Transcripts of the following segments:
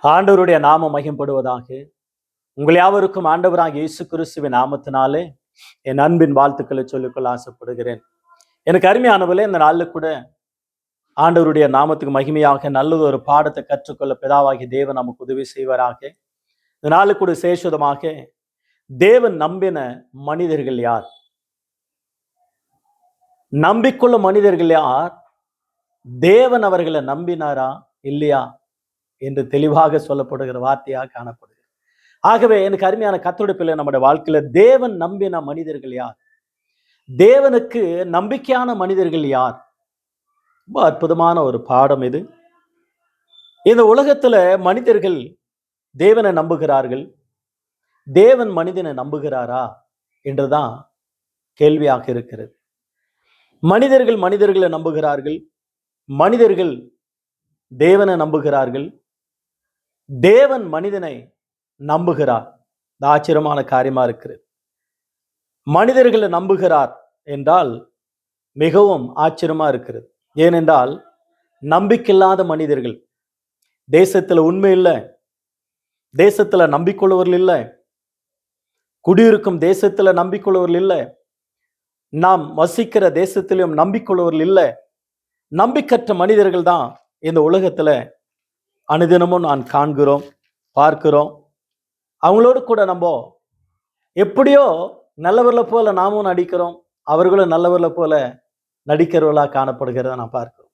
ஆண்டவருடைய நாமம் மகிம்படுவதாக. உங்கள் யாவருக்கும் ஆண்டவராகிய இயேசு கிறிஸ்துவின் நாமத்தினாலே என் அன்பின் வாழ்த்துக்களை சொல்லிக்கொள்ள ஆசைப்படுகிறேன். எனக்கு அருமையானவர்களே, இந்த நாளில் கூட ஆண்டவருடைய நாமத்துக்கு மகிமையாக நல்லது ஒரு பாடத்தை கற்றுக்கொள்ள பிதாவாகிய தேவன் நமக்கு உதவி செய்வாராக. இந்த நாளில் கூட சேஷதமாக தேவன் நம்பின மனிதர்கள் யார், நம்பிக்கொள்ள மனிதர்கள் யார், தேவன் அவர்களை நம்பினாரா இல்லையா என்று தெளிவாக சொல்லப்படுகிற வார்த்தையாக காணப்படுகிறது. ஆகவே எனக்கு அருமையான கர்த்தருடைய பிள்ளை, நம்முடைய வாழ்க்கையில தேவன் நம்பின மனிதர்கள் யார், தேவனுக்கு நம்பிக்கையான மனிதர்கள் யார்? ரொம்ப அற்புதமான ஒரு பாடம் இது. இந்த உலகத்துல மனிதர்கள் தேவனை நம்புகிறார்கள், தேவன் மனிதனை நம்புகிறாரா என்றுதான் கேள்வியாக இருக்கிறது. மனிதர்கள் மனிதர்களை நம்புகிறார்கள், மனிதர்கள் தேவனை நம்புகிறார்கள், தேவன் மனிதனை நம்புகிறார். ஆச்சரியமான காரியமா இருக்கிறது. மனிதர்களை நம்புகிறார் என்றால் மிகவும் ஆச்சரியமா இருக்கிறது. ஏனென்றால் நம்பிக்கையில்லாத மனிதர்கள், தேசத்துல உண்மை இல்லை, தேசத்துல நம்பிக்கொள்வர்கள் இல்லை, குடியிருக்கும் தேசத்துல நம்பிக்கொள்வர்கள் இல்லை, நாம் வசிக்கிற தேசத்திலும் நம்பிக்கொள்வர்கள் இல்லை, நம்பிக்கற்ற மனிதர்கள் தான் இந்த உலகத்துல அனுதினமும் நான் காண்கிறோம், பார்க்கிறோம். அவங்களோடு கூட நம்ம எப்படியோ நல்லவர்களை போல நாமும் நடிக்கிறோம், அவர்களும் நல்லவர்களை போல நடிக்கிறவர்களா காணப்படுகிறத நான் பார்க்கிறோம்.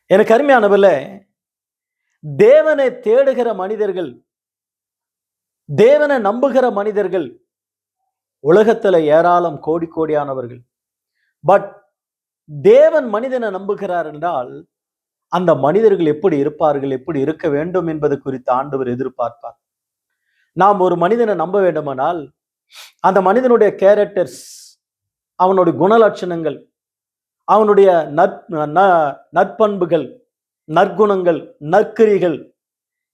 எனக்கு அருமையானவர்களே, தேவனை தேடுகிற மனிதர்கள், தேவனை நம்புகிற மனிதர்கள் உலகத்துல ஏராளம், கோடி கோடியானவர்கள். பட் தேவன் மனிதனை நம்புகிறார் என்றால் அந்த மனிதர்கள் எப்படி இருப்பார்கள், எப்படி இருக்க வேண்டும் என்பது குறித்து ஆண்டவர் எதிர்பார்ப்பார். நாம் ஒரு மனிதனை நம்ப வேண்டுமானால் அந்த மனிதனுடைய கேரக்டர்ஸ், அவனுடைய குணலட்சணங்கள், அவனுடைய நற்பண்புகள், நற்குணங்கள், நற்கிரிகள்,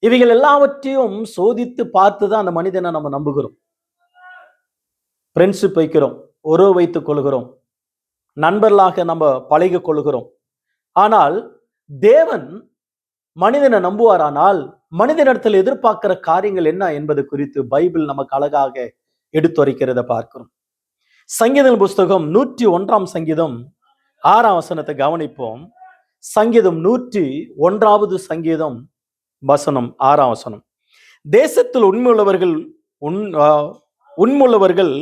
இவைகள் எல்லாவற்றையும் சோதித்து பார்த்துதான் அந்த மனிதனை நம்ம நம்புகிறோம். ஃப்ரெண்ட்ஷிப் வைக்கிறோம், உறவு வைத்துக் கொள்கிறோம், நண்பர்களாக நம்ம பழகி கொள்கிறோம். ஆனால் தேவன் மனிதனை நம்புவாரானால் மனிதனிடத்தில் எதிர்பார்க்கிற காரியங்கள் என்ன என்பது குறித்து பைபிள் நமக்கு அழகாக எடுத்துரைக்கிறத பார்க்கிறோம். சங்கீதம் புஸ்தகம் 101 சங்கீதம் 6 வசனத்தை கவனிப்போம். சங்கீதம் 101 சங்கீதம் வசனம் 6 வசனம். தேசத்தில் உண்மையுள்ளவர்கள்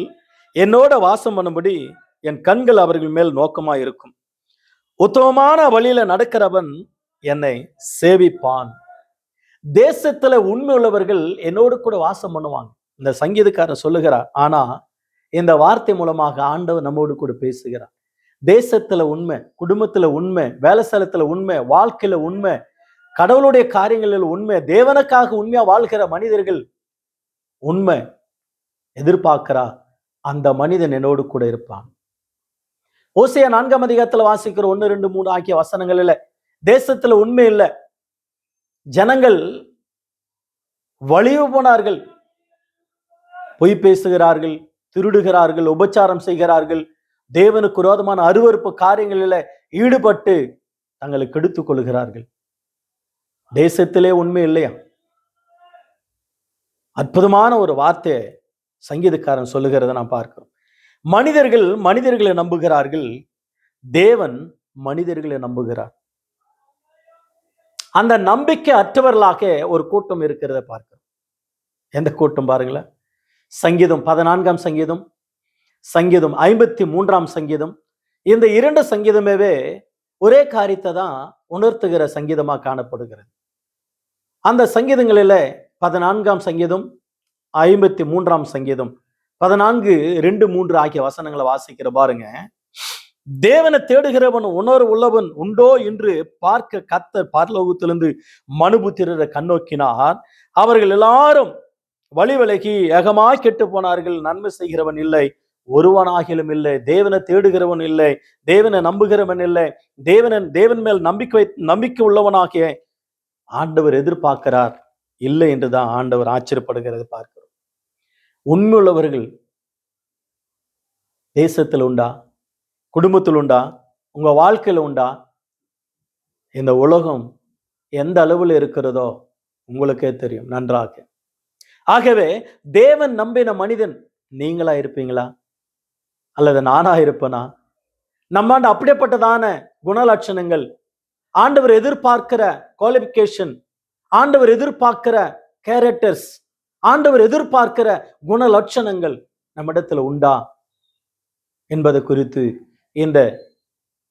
என்னோட வாசம் பண்ணும்படி என் கண்கள் அவர்கள் மேல் நோக்கமா இருக்கும். உத்தமமான வழியில நடக்கிறவன் என்னை சேவிப்பான். தேசத்துல உண்மை உள்ளவர்கள் என்னோடு கூட வாசம் பண்ணுவாங்க. இந்த சங்கீதக்காரன் சொல்லுகிறார். ஆனா இந்த வார்த்தை மூலமாக ஆண்டவர் நம்மோடு கூட பேசுகிறார். தேசத்துல உண்மை, குடும்பத்துல உண்மை, வேலை ஸ்தலத்துல உண்மை, வாழ்க்கையில உண்மை, கடவுளுடைய காரியங்களில் உண்மை, தேவனுக்காக உண்மையா வாழ்கிற மனிதர்கள் உண்மை எதிர்பார்க்கிறா, அந்த மனிதன் என்னோடு கூட இருப்பான். ஓசையா 4 அதிகாரத்துல வாசிக்கிற 1, 2, 3 ஆகிய வசனங்களில தேசத்துல உண்மை இல்லை, ஜனங்கள் வலிவு போனார்கள், பொய் பேசுகிறார்கள், திருடுகிறார்கள், உபச்சாரம் செய்கிறார்கள், தேவனுக்கு விரோதமான அருவருப்பு காரியங்களில ஈடுபட்டு தங்களை கெடுத்துக் கொள்கிறார்கள். தேசத்திலே உண்மை இல்லையா? அற்புதமான ஒரு வார்த்தை சங்கீதக்காரன் சொல்லுகிறத நான் பார்க்கிறோம். மனிதர்கள் மனிதர்களை நம்புகிறார்கள், தேவன் மனிதர்களை நம்புகிறார். அந்த நம்பிக்கை அற்றவர்களாக ஒரு கூட்டம் இருக்கிறத பார்க்கிறோம். எந்த கூட்டம் பாருங்களேன். சங்கீதம் 14 சங்கீதம், சங்கீதம் 53 சங்கீதம், இந்த 2 சங்கீதமே ஒரே காரியத்தை தான் உணர்த்துகிற சங்கீதமா காணப்படுகிறது. அந்த சங்கீதங்களில 14 சங்கீதம், 53 சங்கீதம் 14, 2, 3 ஆகிய வசனங்களை வாசிக்கிற பாருங்க. தேவனை தேடுகிறவன் உணர்வு உள்ளவன் உண்டோ என்று பார்க்க கர்த்தர் பரலோகத்திலிருந்து மனுபுத்திரரை கண்ணோக்கினார். அவர்கள் எல்லாரும் வழி விலகி ஏகமாய் கெட்டு போனார்கள். நன்மை செய்கிறவன் இல்லை, ஒருவனாகிலும் இல்லை. தேவனை தேடுகிறவன் இல்லை, தேவனை நம்புகிறவன் இல்லை. தேவன் மேல் நம்பிக்கை உள்ளவனாகிய ஆண்டவர் எதிர்பார்க்கிறார் இல்லை என்றுதான் ஆண்டவர் ஆச்சரியப்படுகிறது பார்க்கிறோம். உண்மையுள்ளவர்கள் தேசத்தில் உண்டா, குடும்பத்தில் உண்டா, உங்க வாழ்க்கையில உண்டா? இந்த உலகம் எந்த அளவில் இருக்கிறதோ உங்களுக்கே தெரியும் நன்றாக. ஆகவே தேவன் நம்பின மனிதன் நீங்களா இருப்பீங்களா அல்லது நானா இருப்பனா? நம்மாண்ட அப்படிப்பட்டதான குணலட்சணங்கள், ஆண்டவர் எதிர்பார்க்கிற குவாலிபிகேஷன், ஆண்டவர் எதிர்பார்க்கிற கேரக்டர்ஸ், ஆண்டவர் எதிர்பார்க்கிற குணலட்சணங்கள் நம்மிடத்துல உண்டா என்பது குறித்து இந்த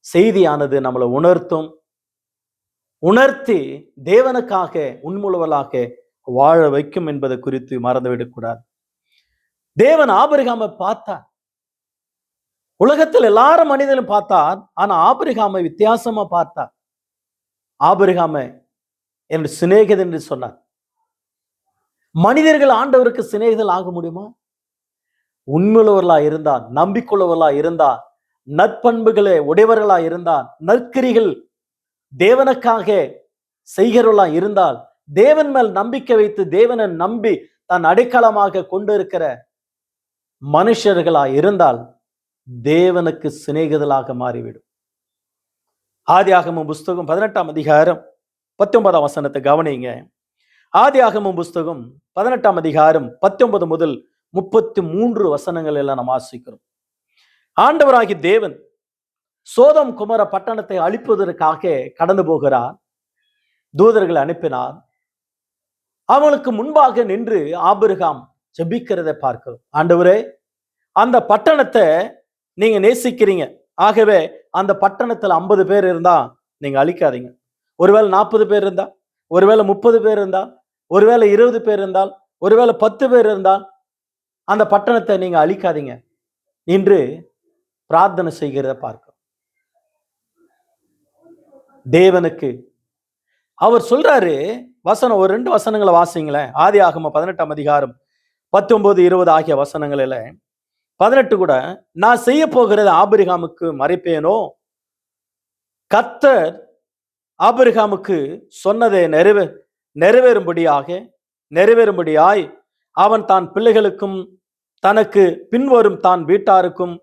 செய்தியானது நம்மளை உணர்த்தி தேவனுக்காக உண்முழுவலாக வாழ வைக்கும் என்பது குறித்து மறந்துவிடக்கூடாது. தேவன் ஆபிரகாமை பார்த்தார். உலகத்தில் எல்லாரும் மனிதனும் பார்த்தார், ஆனா ஆபிரகாமை வித்தியாசமா பார்த்தார். ஆபிரகாமை என் சிநேகிதன் என்று சொன்னார். மனிதர்கள் ஆண்டவருக்கு சிநேகிதல் ஆக முடியுமா? உண்மையுள்ளவர்களா இருந்தார், நம்பிக்கையுள்ளவர்களா இருந்தார், நற்பண்புகளை உடையவர்களா இருந்தார், நற்கிரிகள் தேவனுக்காக செய்கிறவர்களா இருந்தால், தேவன் மேல் நம்பிக்கை வைத்து தேவனை நம்பி தன் அடைக்கலமாக கொண்டிருக்கிற மனுஷர்களா இருந்தால் தேவனுக்கு சிநேகிதலாக மாறிவிடும். ஆதியாகமம் புஸ்தகம் 18ஆம் அதிகாரம் 19ஆம் வசனத்தை கவனிங்க. ஆதியாகமம் புஸ்தகம் 18ஆம் அதிகாரம் 19 முதல் 33 வசனங்கள் எல்லாம் நாம் வாசிக்கிறோம். ஆண்டவராகி தேவன் சோதம் குமர பட்டணத்தை அழிப்பதற்காக கடந்து போகிறார். தூதர்களை அனுப்பினார். அவனுக்கு முன்பாக நின்று ஆபிரகாம் ஜெபிக்கிறதை பார்க்கிறோம். ஆண்டவரே, அந்த பட்டணத்தை நீங்க நேசிக்கிறீங்க, ஆகவே அந்த பட்டணத்துல 50 பேர் இருந்தா நீங்க அழிக்காதீங்க. ஒருவேளை 40 பேர் இருந்தா, ஒருவேளை 30 பேர் இருந்தால், ஒருவேளை 20 பேர் இருந்தால், ஒருவேளை 10 பேர் இருந்தால் அந்த பட்டணத்தை நீங்க அழிக்காதீங்க என்று பிரார்த்தனை செய்கிறத பார்க்கிறோம். தேவனுக்கு அவர் சொல்றாரு, வசனம் ஒரு 2 வசனங்களை வாசிங்களேன். ஆதியாகமம் 18ஆம் அதிகாரம் 19, 20 ஆகிய வசனங்களில 18 கூட, நான் செய்ய போகிறது ஆபிரகாமுக்கு மறைப்பேனோ? கர்த்தர் ஆபிரகாமுக்கு சொன்னதை நிறைவேறும்படியாய் அவன் தான் பிள்ளைகளுக்கும் தனக்கு பின்வரும் தான் வீட்டாருக்கும்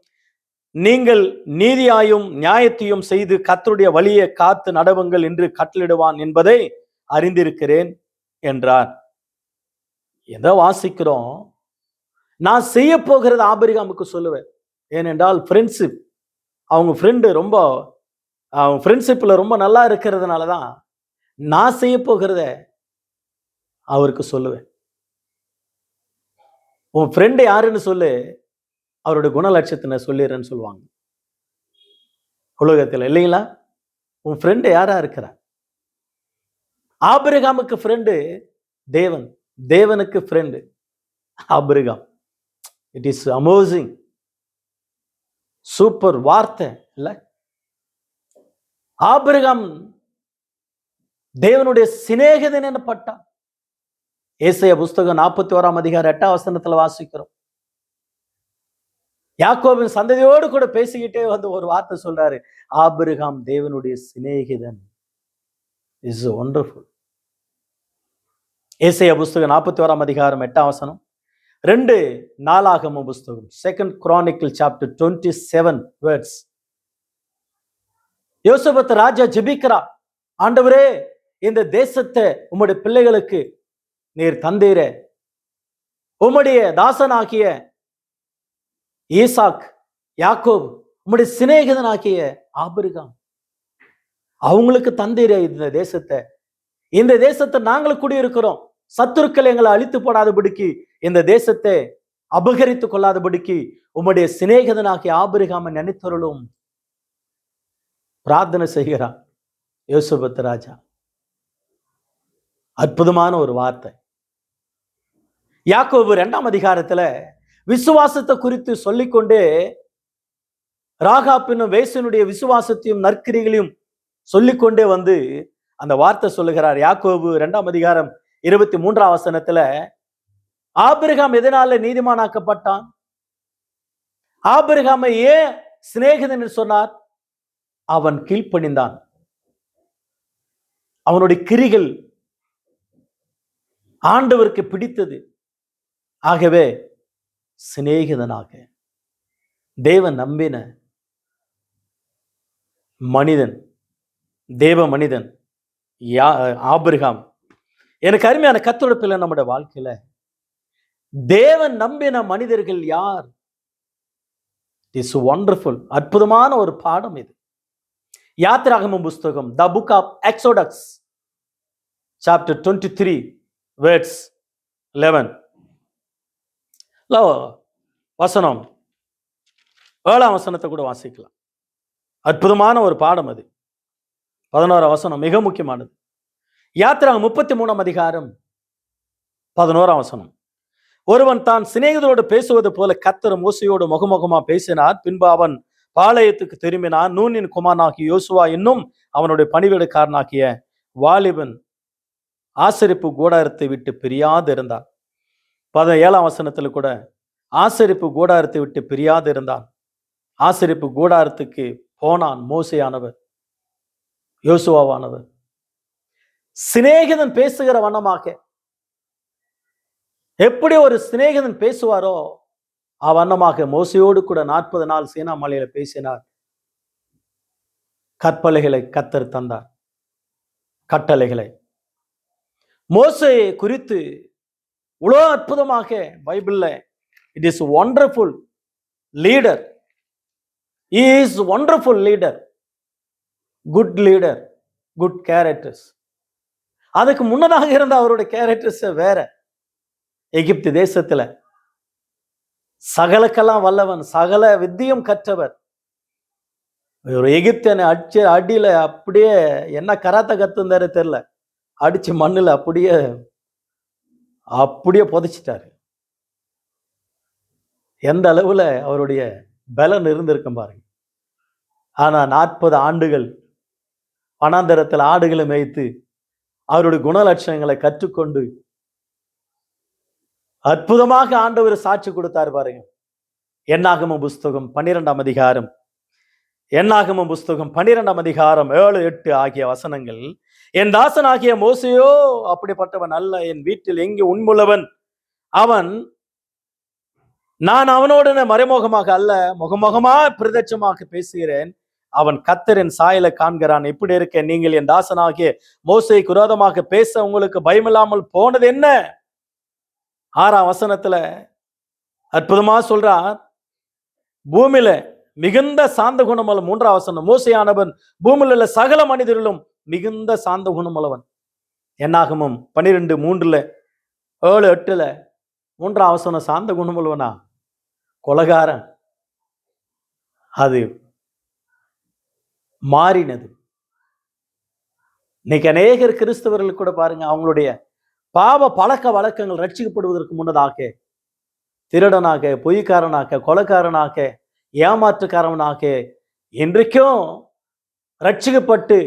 நீங்கள் நீதியாயும் நியாயத்தையும் செய்து கர்த்தருடைய வழியை காத்து நடவுங்கள் என்று கட்டளிடுவான் என்பதை அறிந்திருக்கிறேன் என்றார். எதை வாசிக்கிறோம்? நான் செய்ய போகிறது ஆபிரகாமுக்கு சொல்லுவேன். ஏனென்றால் ஃப்ரெண்ட்ஷிப், அவங்க ஃப்ரெண்டு அவங்க ஃப்ரெண்ட்ஷிப்ல ரொம்ப நல்லா இருக்கிறதுனால தான் நான் செய்ய போகிறத அவருக்கு சொல்லுவேன். உன் ஃப்ரெண்டு யாருன்னு சொல்லு, அவருடைய குணலட்சத்தை சொல்லிடுறேன்னு சொல்லுவாங்க உலகத்தில், இல்லைங்களா? உன் ஃப்ரெண்டு யாரா இருக்கிறார்? ஆபிரகாமுக்கு ஃப்ரெண்டு தேவன், தேவனுக்கு friend Abraham. It is amazing, super வார்த்தை இல்ல? ஆபிரகாம் தேவனுடைய சிநேகிதன் எனப்பட்டான். ஏசாயா புஸ்தகம் 41ஆம் அதிகாரம் 8ஆம் வசனத்துல வாசிக்கிறோம். யாக்கோபின் சந்ததியோடு கூட பேசிக்கிட்டே வந்து ஒரு வார்த்தை சொல்றாரு, ஆபிரகாம் தேவனுடைய சிநேகிதன். Is wonderful. ஏசாயா புஸ்தகம் 41ஆம் அதிகாரம் 8ஆம் வசனம், 2 நாளாகமம் புஸ்தகம் 2 Chronicle chapter 27 words. யோசபத் ராஜா ஜெபிக்கிறா, ஆண்டவரே, இந்த தேசத்தை உம்முடைய பிள்ளைகளுக்கு நீர் தந்தீரே, உம்முடைய தாசனாகிய ஈசாக், யாக்கோப், உம்முடைய சிநேகிதனாகிய ஆபிரகாம் அவங்களுக்கு தந்தீரே இந்த தேசத்தை. இந்த தேசத்தை நாங்கள் குடியிருக்கிறோம். சத்துருக்கள் எங்களை அழித்து போடாதபடிக்கு, இந்த தேசத்தை அபகரித்துக் கொள்ளாதபடிக்கு உம்முடைய சிநேகிதனாகிய ஆபிரகாமை நினைத்தருளும் பிரார்த்தனை செய்கிறான் யோசபத் ராஜா. அற்புதமான ஒரு வார்த்தை. யாக்கோபு 2ஆம் அதிகாரத்துல விசுவாசத்தை குறித்து சொல்லிக்கொண்டே ராகாப்பினும் வேசனுடைய விசுவாசத்தையும் நற்கிரிகளையும் சொல்லிக்கொண்டே வந்து அந்த வார்த்தை சொல்லுகிறார். யாக்கோபு 2ஆம் அதிகாரம் 23ஆம் வசனத்துல, ஆபிரகாம் எதனால நீதிமானாக்கப்பட்டான்? ஆபிரகாமை ஏன் சிநேகிதன் சொன்னார்? அவன் கீழ்ப்பணிந்தான். அவனுடைய கிரிகள் ஆண்டவருக்கு பிடித்தது. ஆகவே சிநேகிதனாக தேவன் நம்பின மனிதன், தேவ மனிதன் ஆபிரகாம் எனக்கு அருமையான கத்தொடுப்பில் நம்முடைய வாழ்க்கையில தேவன் நம்பின மனிதர்கள் யார்? It's wonderful. அற்புதமான ஒரு பாடம் இது. யாத்திராகமம் புஸ்தகம், the book of Exodus, chapter 23 words 11 வசனம் 7ஆம் வசனத்தை கூட வாசிக்கலாம். அற்புதமான ஒரு பாடம் அது. 11ஆம் வசனம் மிக முக்கியமானது. யாத்திராகமம் 33ஆம் அதிகாரம் 11ஆம் வசனம். ஒருவன் தான் சிநேகிதரோடு பேசுவது போல கர்த்தர் மோசையோடு முகமுகமா பேசினார். பின்பு அவன் பாளையத்துக்கு திரும்பினான். நூனின் குமாரனாகிய யோசுவா என்னும் அவனுடைய பணிவிடைக்காரனாகிய வாலிபன் ஆசரிப்பு கூடாரத்தை விட்டு பிரியாது இருந்தான். 17ஆம் வசனத்துல கூட ஆசரிப்பு கூடாரத்தை விட்டு பிரியாது இருந்தான். ஆசரிப்பு கூடாரத்துக்கு போனான் மோசேயானவர், யோசுவாவானவர். சிநேகிதன் பேசுகிற வண்ணமாக எப்படி ஒரு சிநேகிதன் பேசுவாரோ அவ்வண்ணமாக மோசையோடு கூட 40 நாள் சீனா மலையில பேசினார். கற்பலைகளை கர்த்தர் தந்தார். கட்டளைகளை மோசேயை குறித்து இவ்வளோ அற்புதமாக பைபிள்ல it is wonderful leader. He is wonderful leader, good leader, good characters. அதுக்கு முன்னதாக இருந்த அவருடைய கேரக்டர்ஸ் வேற. எகிப்து தேசத்துல சகலக்கெல்லாம் வல்லவன், சகல வித்தியும் கற்றவர். ஒரு எகிப்தியனை அடிச்சு அடியில அப்படியே என்ன கராத்த கத்துந்தாரு தெரியல, அடிச்சு மண்ணுல அப்படியே புதைச்சிட்டாரு. எந்த அளவுல அவருடைய பலன் இருந்திருக்கும் பாருங்க. ஆனா 40 ஆண்டுகள் வனாந்தரத்தில் ஆடுகளை மேய்த்து அவருடைய குணலட்சணங்களை கற்றுக்கொண்டு அற்புதமாக ஆண்டவர் சாட்சி கொடுத்தார் பாருங்க. என்னாகமம் புஸ்தகம் 12ஆம் அதிகாரம், என்னாகமம் புஸ்தகம் 12ஆம் அதிகாரம் 7, 8 ஆகிய வசனங்கள். என் தாசன் ஆகிய மோசையோ அப்படிப்பட்டவன் அல்ல, என் வீட்டில் எங்கே உண்முள்ளவன் அவன். நான் அவனோடு மறைமுகமாக அல்ல, முகமுகமா பிரதட்சமாக பேசுகிறேன். அவன் கர்த்தரின் சாயலை காண்கிறான். இப்படி இருக்க நீங்கள் என் தாசனாகிய மோசேக்கு விரோதமாக பேச உங்களுக்கு பயமில்லாமல் போனது என்ன? 6ஆம் வசனத்துல அற்புதமா சொல்றார், பூமியில மிகுந்த சாந்த குணமுள்ள. 3ஆம் வசனம், மோசேயானவன் பூமியில் உள்ள சகல மனிதரிலும் மிகுந்த சாந்த குணமுள்ளவன். என்னாகமம் 12:3, 7, 8 3ஆம் வசனம் சாந்த குணமுள்ளவனா? கொலகாரன். அது மாறினது. இன்னைக்கு அநேகர் கிறிஸ்தவர்கள் கூட பாருங்க, அவங்களுடைய பாவ பழக்க வழக்கங்கள் ரட்சிக்கப்படுவதற்கு முன்னதாக திருடனாக, பொய்க்காரனாக, கொலைக்காரனாக, ஏமாற்றுக்காரனாக இன்றைக்கும் ரட்சிக்கப்பட்டு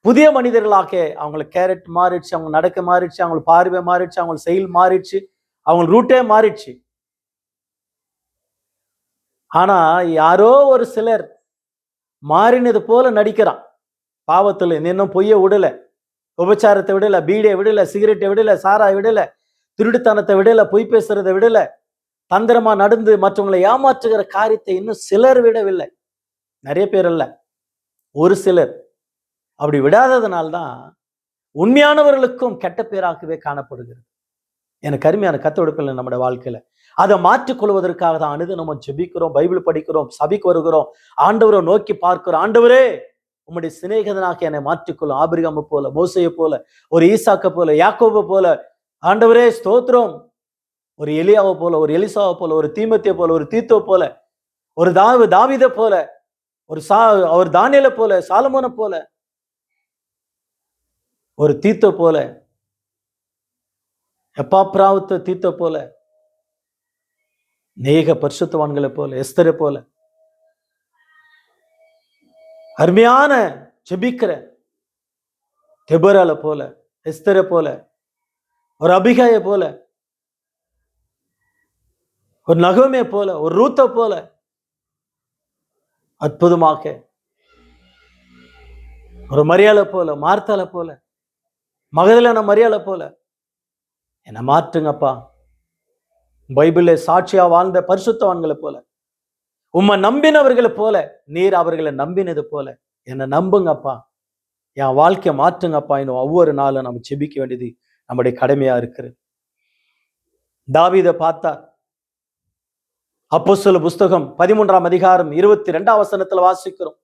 புதிய மனிதர்களாக அவங்கள கேரட் மாறிடுச்சு, அவங்க நடக்க மாறிடுச்சு, அவங்க பார்வை மாறிடுச்சு, அவங்க செயல் மாறிடுச்சு, அவங்க ரூட்டே மாறிடுச்சு. ஆனா யாரோ ஒரு சிலர் மாறினது போல நடிக்கிறான். பாவத்துல இன்னும் பொய்ய விடல, உபச்சாரத்தை விடல, பீடியை விடல, சிகரெட்டை விடல, சாராய் விடல, திருடுத்தனத்தை விடல, பொய் பேசுறதை விடல, தந்திரமா நடந்து மற்றவங்களை ஏமாற்றுகிற காரியத்தை இன்னும் சிலர் விடவில்லை. நிறைய பேர் அல்ல, ஒரு சிலர். அப்படி விடாததுனால்தான் உண்மையானவர்களுக்கும் கெட்ட பேராகவே காணப்படுகிறது. எனக்கு அருமையான கத்தொடுப்பில் நம்முடைய வாழ்க்கையில அதை மாற்றிக்கொள்வதற்காக தான் அனுது நம்ம ஜெபிக்கிறோம், பைபிள் படிக்கிறோம், சபைக்கு வருகிறோம், ஆண்டவரை நோக்கி பார்க்கிறோம். ஆண்டவரே உம்முடைய சிநேகிதனாக என்னை மாற்றிக்கொள்ளும். ஆபிரகாமை போல, மோசையை போல, ஒரு ஈசாக்கை போல, யாக்கோபை போல. ஆண்டவரே ஸ்தோத்திரம். ஒரு எலியாவை போல, ஒரு எலிசாவை போல, ஒரு தீமோத்தேயை போல, ஒரு தீத்தோ போல, ஒரு தாவீதை போல, ஒரு தானியேலை போல, சாலமோனை போல, ஒரு தீத்தோ போல, எப்பாப்ராவுத்த தீத்தோ போல, நேக பரிசுத்தவான்களை போல, எஸ்தரை போல, அருமையான ஜெபிக்கிற தெபரால போல, எஸ்தரை போல, ஒரு அபிகாயை போல, ஒரு நகோமே போல, ஒரு ரூத்த போல அற்புதமாக, ஒரு மரியாதை போல, மார்த்தால போல, மகதலேனா மரியாதை போல என்னை மாற்றுங்கப்பா. பைபிள சாட்சியா வாழ்ந்த பரிசுத்தவான்களை போல, உம்மை நம்பினவர்களை போல, நீர் அவர்களை நம்பினது போல என்னை நம்புங்கப்பா. என் வாழ்க்கையை மாற்றுங்கப்பா இன்னும் ஒவ்வொரு நாளும் நம்ம செபிக்க வேண்டியது நம்முடைய கடமையா இருக்கிறது. தாவீதை பார்த்தா அப்போஸ்தலர் புஸ்தகம் 13ஆம் அதிகாரம் 22ஆம் வசனத்துல வாசிக்கிறோம்,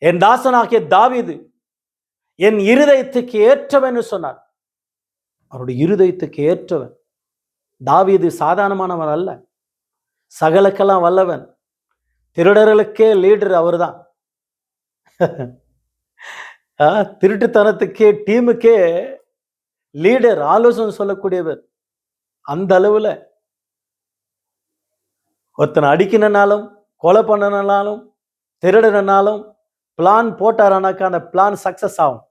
என் தாசனாகிய தாவீது என் இருதயத்துக்கு ஏற்றவன் சொன்னார். அவருடைய இருதயத்துக்கு ஏற்றவன். தாவீது சாதாரணமானவன் அல்ல, சகலக்கெல்லாம் வல்லவன். திருடர்களுக்கே லீடர் அவர்தான். திருட்டுத்தனத்துக்கே டீமுக்கே லீடர், ஆலோசனை சொல்லக்கூடியவர். அந்த அளவுல ஒருத்தனை அடிக்கணும்னாலும் கொலை பண்ணனாலும் திருடனாலும் பிளான் போட்டாரானாக்கா அந்த பிளான் சக்சஸ் ஆகும்.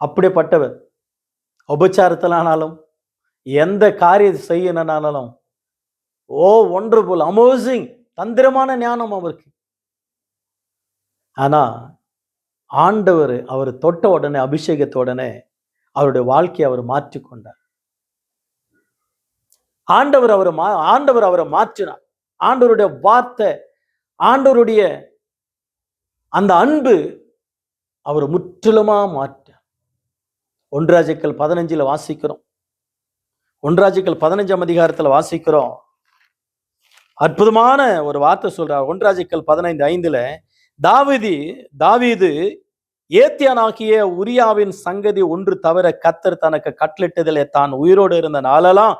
அப்படிப்பட்டவர். உபச்சாரத்திலானாலும் எந்த காரியம் செய்யணும்னாலும் ஒண்டர்ஃபுல், அமேசிங், தந்திரமான ஞானம் அவருக்கு. ஆனா ஆண்டவர் அவர் தொட்ட உடனே, அபிஷேகத்த உடனே அவருடைய வாழ்க்கையை அவர் மாற்றிக்கொண்டார். ஆண்டவர் அவரை மாற்றினார். ஆண்டவருடைய வார்த்தை, ஆண்டவருடைய அந்த அன்பு அவர் முற்றிலுமா மாற்றார். 1 ராஜாக்கள் 15 வாசிக்கிறோம். 1 ராஜாக்கள் 15ஆம் அதிகாரத்துல வாசிக்கிறோம். அற்புதமான ஒரு வார்த்தை சொல்றார். 1 ராஜாக்கள் 15:5 தாவீது ஏத்தியானாகிய உரியாவின் சங்கதி ஒன்று தவிர கர்த்தர் தனக்கு கட்டளிட்டதிலே தான் உயிரோடு இருந்த நாளெல்லாம்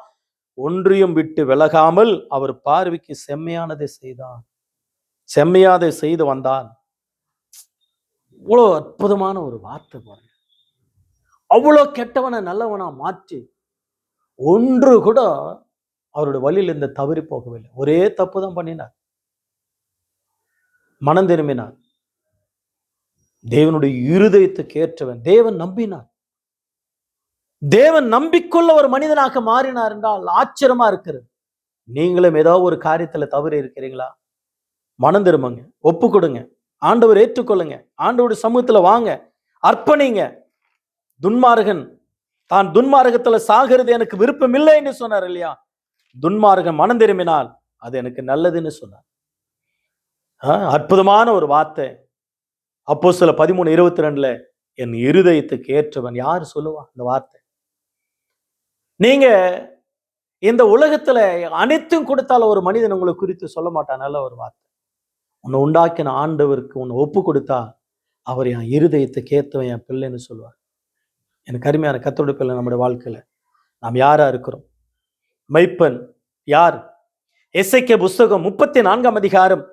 ஒன்றையும் விட்டு விலகாமல் அவர் பார்வைக்கு செம்மையானதை செய்தான், செம்மையாதை செய்து வந்தான். இவ்வளோ அற்புதமான ஒரு வார்த்தை பாருங்க. அவ்வளோ கெட்டவனை நல்லவனா மாற்றி ஒன்று கூட அவருடைய வழியில் இருந்து தவறி போகவில்லை. ஒரே தப்பு தான் பண்ணினார், மனம் திரும்பினார். தேவனுடைய இருதயத்துக்கு ஏற்றவன். தேவன் நம்பினார். தேவன் நம்பிக்கொள்ள ஒரு மனிதனாக மாறினார் என்றால் ஆச்சரியமா இருக்கிறது. நீங்களும் ஏதோ ஒரு காரியத்துல தவறு இருக்கிறீங்களா? மனம் திரும்புங்க, ஒப்பு கொடுங்க, ஆண்டவர் ஏற்றுக்கொள்ளுங்க, ஆண்டவருடைய சமூகத்துல வாங்க, அர்ப்பணிங்க. துன்மார்கன் தான் துன்மார்க்கத்துல சாகிறது எனக்கு விருப்பம் இல்லை என்று சொன்னார் இல்லையா? துன்மார்கன் மனம் திரும்பினால் அது எனக்கு நல்லதுன்னு சொன்னார். அற்புதமான ஒரு வார்த்தை. அப்போஸ்தலர் 13:22 என் இருதயத்துக்கு ஏற்றவன். யார் சொல்லுவா இந்த வார்த்தை? நீங்க இந்த உலகத்துல அனைத்தும் கொடுத்தால ஒரு மனிதன் உங்களை குறித்து சொல்ல மாட்டான். நல்ல ஒரு வார்த்தை. உன்னை உண்டாக்கின ஆண்டவருக்கு உன்னை ஒப்பு கொடுத்தா அவர் என் இருதயத்துக்கு ஏற்றவன், என் பிள்ளைன்னு சொல்லுவார். எனக்கு அருமையான கர்த்தருடைய பிள்ளை, நம்முடைய வாழ்க்கையில நாம் யாரா இருக்கிறோம்? மெய்ப்பன் யார்? எசேக்கியேல் புஸ்தகம் 34ஆம் அதிகாரம்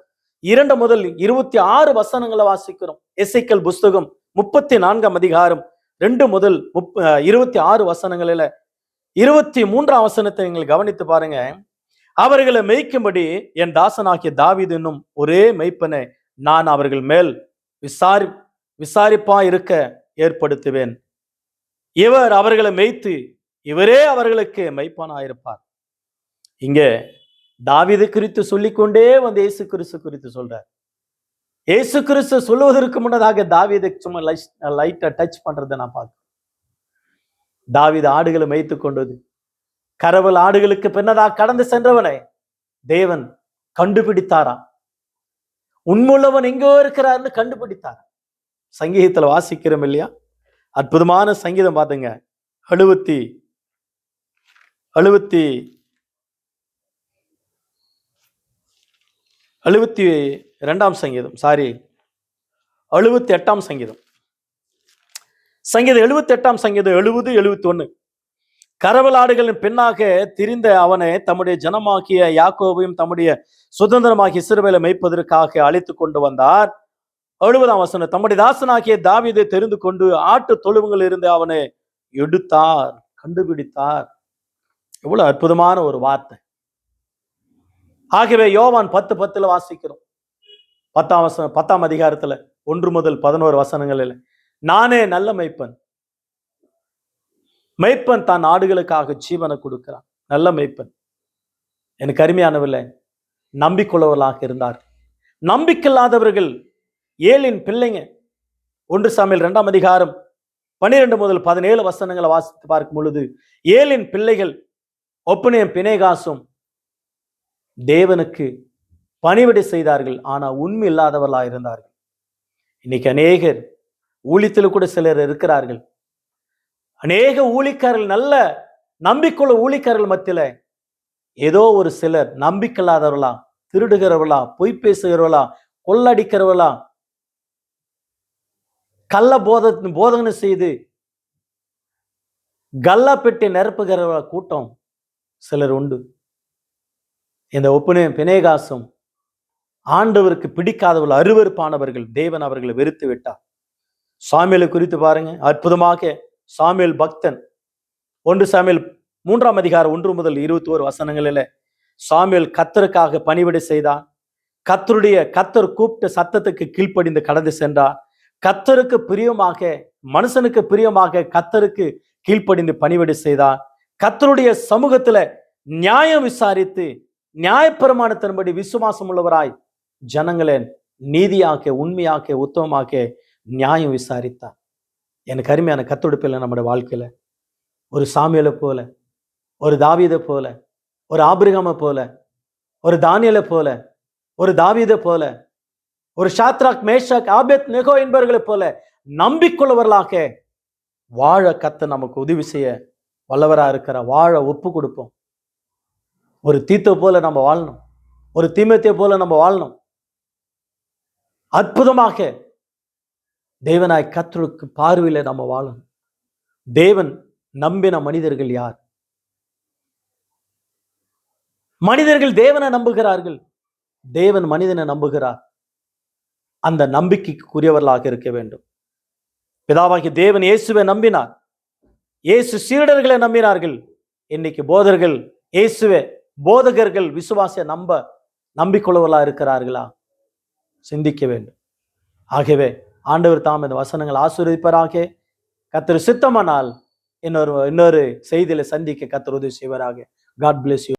2 முதல் 26 வசனங்களை வாசிக்கிறோம். எசேக்கியேல் புஸ்தகம் 34ஆம் அதிகாரம் 2 முதல் 26 வசனங்களில 23ஆம் வசனத்தை நீங்கள் கவனித்து பாருங்க. அவர்களை மேய்க்கும்படி என் தாசனாகிய தாவீது என்னும் ஒரே மெய்ப்பனை நான் அவர்கள் மேல் விசாரிப்பா இருக்க ஏற்படுத்துவேன். இவர் அவர்களை மேய்த்து இவரே அவர்களுக்கு மெய்ப்பனாயிருப்பார். இங்க தாவீது குறித்து சொல்லிக்கொண்டே வந்து இயேசு கிறிஸ்து குறித்து சொல்றார். இயேசு கிறிஸ்து சொல்லுவதற்கு முன்னதாக தாவீதை சும்மா லைட்டா டச் பண்றதை நான் பார்க்கிறேன். தாவீது ஆடுகளை மேய்த்து கொண்டது, கரவல் ஆடுகளுக்கு பின்னதாக கடந்து சென்றவனை தேவன் கண்டுபிடித்தாரா? உண்மையுள்ளவன் எங்கோ இருக்கிறார்னு கண்டுபிடித்தார். சங்கீதத்துல வாசிக்கிறோம் இல்லையா? அற்புதமான சங்கீதம் பாத்துங்க. 72ஆம் சங்கீதம், 78ஆம் சங்கீதம், 78ஆம் சங்கீதம் 70, 71. கரவலாடுகளின் பின்னாக திரிந்த அவனை தம்முடைய ஜனமாகிய யாக்கோபையும் தம்முடைய சுதந்திரமாகிய இஸ்ரவேலை மேய்ப்பதற்காக அழைத்து கொண்டு வந்தார். 70ஆம் வசனம், தம்முடைய தாசனாகிய தாவீதை தெரிந்து கொண்டு ஆட்டு தொழுவங்கள் இருந்து அவனை எடுத்தார், கண்டுபிடித்தார். எவ்வளவு அற்புதமான ஒரு வார்த்தை. ஆகவே யோவான் 10:10 வாசிக்கிறோம். 10ஆம் அதிகாரத்துல 1 முதல் 11 வசனங்களில், நானே நல்ல மெய்ப்பன், மெய்ப்பன் தான் ஆடுகளுக்காக ஜீவனை கொடுக்கிறான். நல்ல மெய்ப்பன். எனக்கு அருமையானவில்லை, நம்பிக்கொள்ளவர்களாக இருந்தார். நம்பிக்கையில்லாதவர்கள் ஏலின் பிள்ளைங்க. 1 சாமுவேல் 2ஆம் அதிகாரம் 12 முதல் 17 வசனங்களை வாசித்து பார்க்கும் பொழுது, ஏலின் பிள்ளைகள் ஒப்பனியும் பினேகாசும் தேவனுக்கு பணிவிடை செய்தார்கள், ஆனா உண்மை இல்லாதவர்களாக இருந்தார்கள். இன்னைக்கு அநேகர் ஊழியத்தில் கூட சிலர் இருக்கிறார்கள். அநேக ஊழியக்காரர்கள், நல்ல நம்பிக்கையுள்ள ஊழியக்காரர்கள் மத்தியில ஏதோ ஒரு சிலர் நம்பிக்கையில்லாதவர்களா, திருடுகிறவர்களா, பொய் பேசுகிறவர்களா, கொள்ளடிக்கிறவர்களா, கள்ள போதனை செய்து கல்லா பெட்டி நிரப்புகிற கூட்டம் சிலர் உண்டு. இந்த ஒப்புனையும் பினேகாசும் ஆண்டவருக்கு பிடிக்காதவர்கள், அருவருப்பானவர்கள். தேவன் அவர்களை வெறுத்து விட்டார். சாமுவேலை குறித்து பாருங்க, அற்புதமாக சாமுவேல் பக்தன். 1 சாமுவேல் 3ஆம் அதிகாரம் 1 முதல் 21 வசனங்களில் சாமுவேல் கர்த்தருக்காக பணிவிடை செய்தான். கர்த்தர் கூப்பிட்ட சத்தத்துக்கு கீழ்ப்படிந்து கடந்து சென்றார். கர்த்தருக்கு பிரியமாக, மனுஷனுக்கு பிரியமாக கர்த்தருக்கு கீழ்ப்படிந்து பணிவிடை செய்தார். கர்த்தருடைய சமூகத்துல நியாயம் விசாரித்து நியாயப்பிரமாணத்தின்படி விசுவாசம் உள்ளவராய் ஜனங்களை நீதியாக்க, உண்மையாக்க, உத்தமமாக்க நியாயம் விசாரித்தார். எனக்கு அருமையான கர்த்தருடைய பிள்ளை, நம்முடைய வாழ்க்கையில ஒரு சாமுவேலை போல, ஒரு தாவீதை போல, ஒரு ஆபிரகாமை போல, ஒரு தானியேலை போல, ஒரு தாவீதை போல, ஒரு ஷாத்ராக், மேஷாக், ஆபேத் நேகோ என்பவர்களைப் போல நம்பிக்கொள்ளவர்களாக வாழ கர்த்தர் நமக்கு உதவி செய்ய வல்லவரா இருக்கிற. வாழ ஒப்பு கொடுப்போம். ஒரு தீத்தை போல நம்ம வாழணும். ஒரு தீமோத்தேயை போல நம்ம வாழணும். அற்புதமாக தேவனாய் கர்த்தருக்கு பார்வையில நம்ம வாழணும். தேவன் நம்பின மனிதர்கள் யார்? மனிதர்கள் தேவனை நம்புகிறார்கள், தேவன் மனிதனை நம்புகிறார். அந்த நம்பிக்கைக்குரியவர்களாக இருக்க வேண்டும். பிதாவாகிய தேவன் இயேசுவை நம்பினார். இயேசு சீடர்களை நம்பினார்கள். இன்னைக்கு போதர்கள் இயேசுவை, போதகர்கள் விசுவாச நம்பிக்கொள்ளவர்களா இருக்கிறார்களா? சிந்திக்க வேண்டும். ஆகவே ஆண்டவர் தாம் இந்த வசனங்கள் ஆசீர்வதிப்பாராக. கர்த்தர் சித்தமானால் இன்னொரு செய்தியில சந்திக்க கர்த்தர் உதவி செய்வாராக. God bless you.